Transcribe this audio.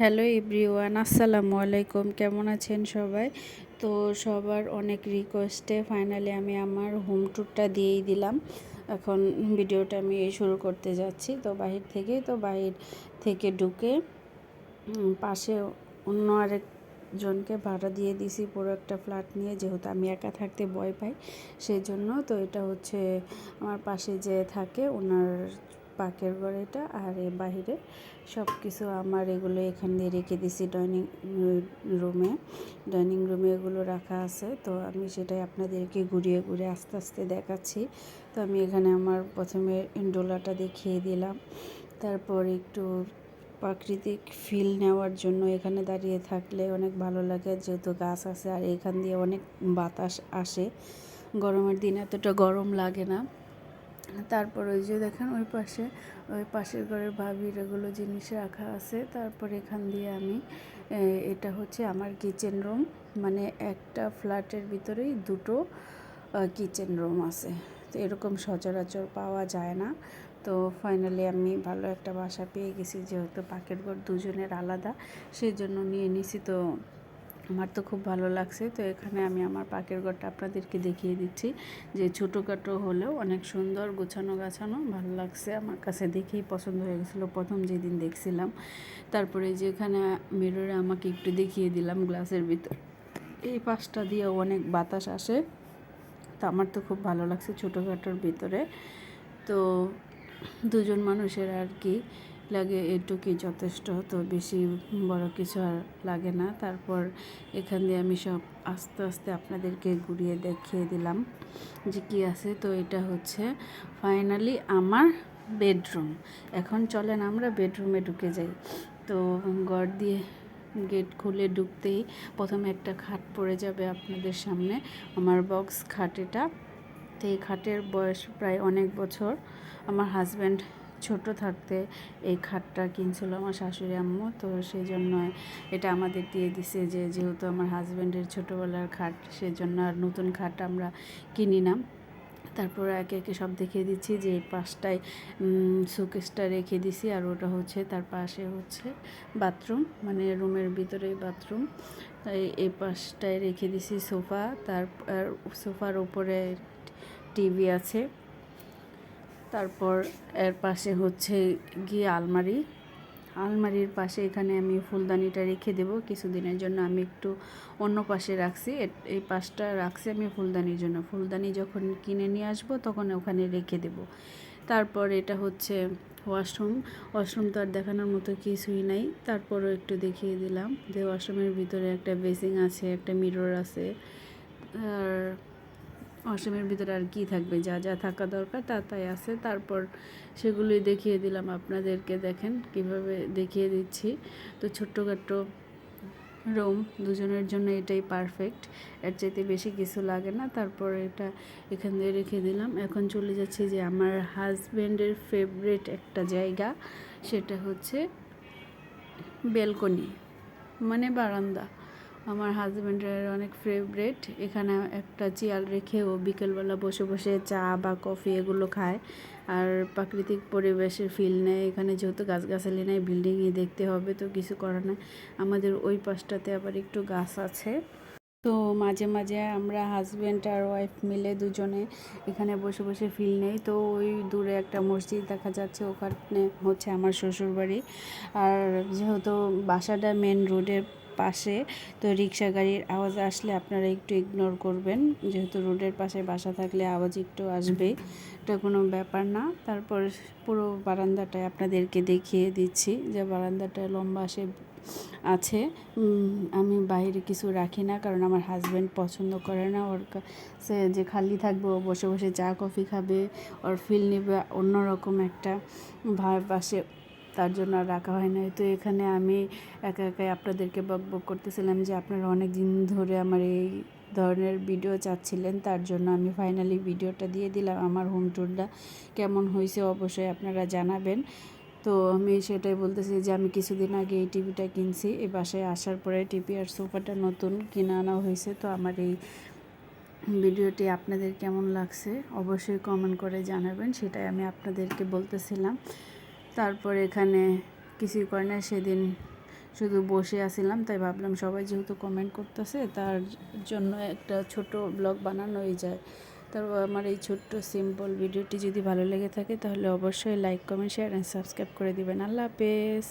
Hello everyone, আসসালামু আলাইকুম। কেমন আছেন সবাই? তো সবার অনেক রিকোয়েস্টে ফাইনালি আমি আমার হোম ট্যুরটা দিয়েই দিলাম। এখন ভিডিওটা আমি শুরু করতে যাচ্ছি। তো বাহির থেকে ঢুকে পাশে অন্য আরেকজনকে ভাড়া দিয়ে দিছি পুরো একটা ফ্ল্যাট নিয়ে, যেহেতু আমি একা থাকতে ভয় পাই সেই জন্য। তো এটা হচ্ছে আমার পাশে যে থাকে ওনার পাকের ঘর এটা, আর এ বাহিরে সব কিছু আমার এগুলো এখান দিয়ে রেখে দিছি ডাইনিং রুমে এগুলো রাখা আছে। তো আমি সেটাই আপনাদেরকে ঘুরিয়ে ঘুরিয়ে আস্তে আস্তে দেখাচ্ছি। তো আমি এখানে আমার প্রথমে ডোলাটা দেখিয়ে দিলাম, তারপর একটু প্রাকৃতিক ফিল নেওয়ার জন্য এখানে দাঁড়িয়ে থাকলে অনেক ভালো লাগে, যেহেতু গাছ আছে আর এখান দিয়ে অনেক বাতাস আসে। গরমের দিনে এতটা গরম লাগে না। তারপর ওই যে দেখেন ওই পাশের ঘরের ভাবির এগুলো জিনিস রাখা আছে। তারপর এখান দিয়ে আমি এটা হচ্ছে আমার কিচেন রুম, মানে একটা ফ্ল্যাটের ভিতরেই দুটো কিচেন রুম আছে। তো এরকম সচরাচর পাওয়া যায় না। তো ফাইনালি আমি ভালো একটা বাসা পেয়ে গেছি, যেহেতু পাকের ঘর দুজনের আলাদা সেই জন্য নিয়ে নিছি। তো আমার তো খুব ভালো লাগছে। তো এখানে আমি আমার পাকের ঘরটা আপনাদেরকে দেখিয়ে দিচ্ছি, যে ছোটোখাটো হলেও অনেক সুন্দর গোছানো গাছানো ভালো লাগছে। আমার কাছে দেখেই পছন্দ হয়ে গেছিলো প্রথম যেদিন দেখছিলাম। তারপরে যে এখানে মিররে আমাকে একটু দেখিয়ে দিলাম গ্লাসের ভিতর, এই পাশটা দিয়ে অনেক বাতাস আসে। তো আমার তো খুব ভালো লাগছে ছোটোখাটোর ভিতরে। তো দুজন মানুষের আর কি লাগে, এটুকুই যথেষ্ট। তো বেশি বড় কিছু আর লাগে না। তারপর এখান দিয়ে আমি সব আস্তে আস্তে আপনাদেরকে ঘুরিয়ে দেখিয়ে দিলাম যে কী আছে। তো এটা হচ্ছে ফাইনালি আমার বেডরুম। এখন চলেন আমরা বেডরুমে ঢুকে যাই। তো ঘর দিয়ে গেট খুলে ঢুকতেই প্রথমে একটা খাট পড়ে যাবে আপনাদের সামনে, আমার বক্স খাট এটা। তো এই খাটের বয়স প্রায় অনেক বছর। আমার হাজব্যান্ড ছোট থাকতে এই খাটটা কিনছিল আমার শাশুড়ি আম্মু। তো সেই জন্য এটা আমাদের দিয়ে দিছে, যেহেতু আমার হাজব্যান্ডের ছোটোবেলার খাট, সেজন্য আর নতুন খাট আমরা কিনি না। তারপর একে একে সব দেখিয়ে দিচ্ছি, যে এই পাশটায় শোকেসটা রেখে দিছি, আর ওটা হচ্ছে তার পাশে হচ্ছে বাথরুম, মানে রুমের ভিতরেই বাথরুম। এই পাশটায় রেখে দিছি সোফা, তারপর সোফার উপরে টিভি আছে। তারপর এর পাশে হচ্ছে গিয়ে আলমারির পাশে এখানে আমি ফুলদানিটা রেখে দেব কিছুদিনের জন্য। আমি একটু অন্য পাশে রাখছি, এই পাশটা রাখছি আমি ফুলদানির জন্য। ফুলদানি যখন কিনে নিয়ে আসবো তখন ওখানে রেখে দেব। তারপর এটা হচ্ছে ওয়াশরুম তো আর দেখানোর মতো কিছুই নাই, তারপরও একটু দেখিয়ে দিলাম যে ওয়াশরুমের ভিতরে একটা বেসিং আছে, একটা মিরর আছে। আর ওয়াশরুমের ভিতরে আর কি থাকবে, যা যা থাকা দরকার তাই আছে। তারপর সেগুলোই দেখিয়ে দিলাম আপনাদেরকে, দেখেন কিভাবে দেখিয়ে দিচ্ছি। তো ছোট্টখাট্টো রুম দুজনের জন্য এটাই পারফেক্ট, এর চাইতে বেশি কিছু লাগে না। তারপর এটা এখান দিয়ে রেখে দিলাম। এখন চলে যাচ্ছি যে আমার হাজব্যান্ডের ফেভারিট একটা জায়গা, সেটা হচ্ছে ব্যালকনি, মানে বারান্দা। আমার হাজব্যান্ডের অনেক ফেভারিট। এখানে একটা চেয়ার রেখে ও বিকেলবেলা বসে বসে চা বা কফি এগুলো খায়, আর প্রাকৃতিক পরিবেশের ফিল নেয়। এখানে যেহেতু গাছগাছালি নেই, বিল্ডিংই দেখতে হবে, তো কিছু করার নেই। আমাদের ওই পাশটাতে আবার একটু গাছ আছে। তো মাঝে মাঝে আমরা হাজব্যান্ড আর ওয়াইফ মিলে দুজনে এখানে বসে বসে ফিল নেই। তো ওই দূরে একটা মসজিদ দেখা যাচ্ছে, ওখানে হচ্ছে আমার শ্বশুরবাড়ি। আর যেহেতু বাসাটা মেন রোডের পাশে, তো রিক্সা গাড়ির আওয়াজ আসলে আপনারা একটু ইগনোর করবেন, যেহেতু রোডের পাশে বাসা থাকলে আওয়াজ একটু আসবেই, এটা কোনো ব্যাপার না। তারপর পুরো বারান্দাটায় আপনাদেরকে দেখিয়ে দিচ্ছি যে বারান্দাটা লম্বা আছে। আমি বাইরে কিছু রাখি না, কারণ আমার হাজব্যান্ড পছন্দ করে না, ওর কাছে যে খালি থাকবে, ও বসে বসে চা কফি খাবে, ওর ফিল নেবে অন্যরকম একটা ভাব আসে, তার জন্য আর রাখা হয় না। তো এখানে আমি একা একাই আপনাদেরকে বকবক করতেছিলাম যে আপনারা অনেক দিন ধরে আমার এই ধরনের ভিডিও চাচ্ছিলেন, তার জন্য আমি ফাইনালি ভিডিওটা দিয়ে দিলাম। আমার হোম ট্যুরটা কেমন হয়েছে অবশ্যই আপনারা জানাবেন। তো আমি সেটাই বলতেছি যে আমি কিছুদিন আগে এই টিভিটা কিনছি, এই বাসায় আসার পরে টিভি আর সোফাটা নতুন কিনে আনা হয়েছে। তো আমার এই ভিডিওটি আপনাদের কেমন লাগছে অবশ্যই কমেন্ট করে জানাবেন, সেটাই আমি আপনাদেরকে বলতেছিলাম। তারপর এখানে কিছুই করে না, সেদিন শুধু বসে আসিলাম, তাই ভাবলাম সবাই যেহেতু কমেন্ট করতেছে তার জন্য একটা ছোট ব্লগ বানানোই যায়। তারপর আমার এই ছোট্ট সিম্পল ভিডিওটি যদি ভালো লেগে থাকে তাহলে অবশ্যই like, comment, share and subscribe করে দিবেন। আল্লাহ হাফেজ।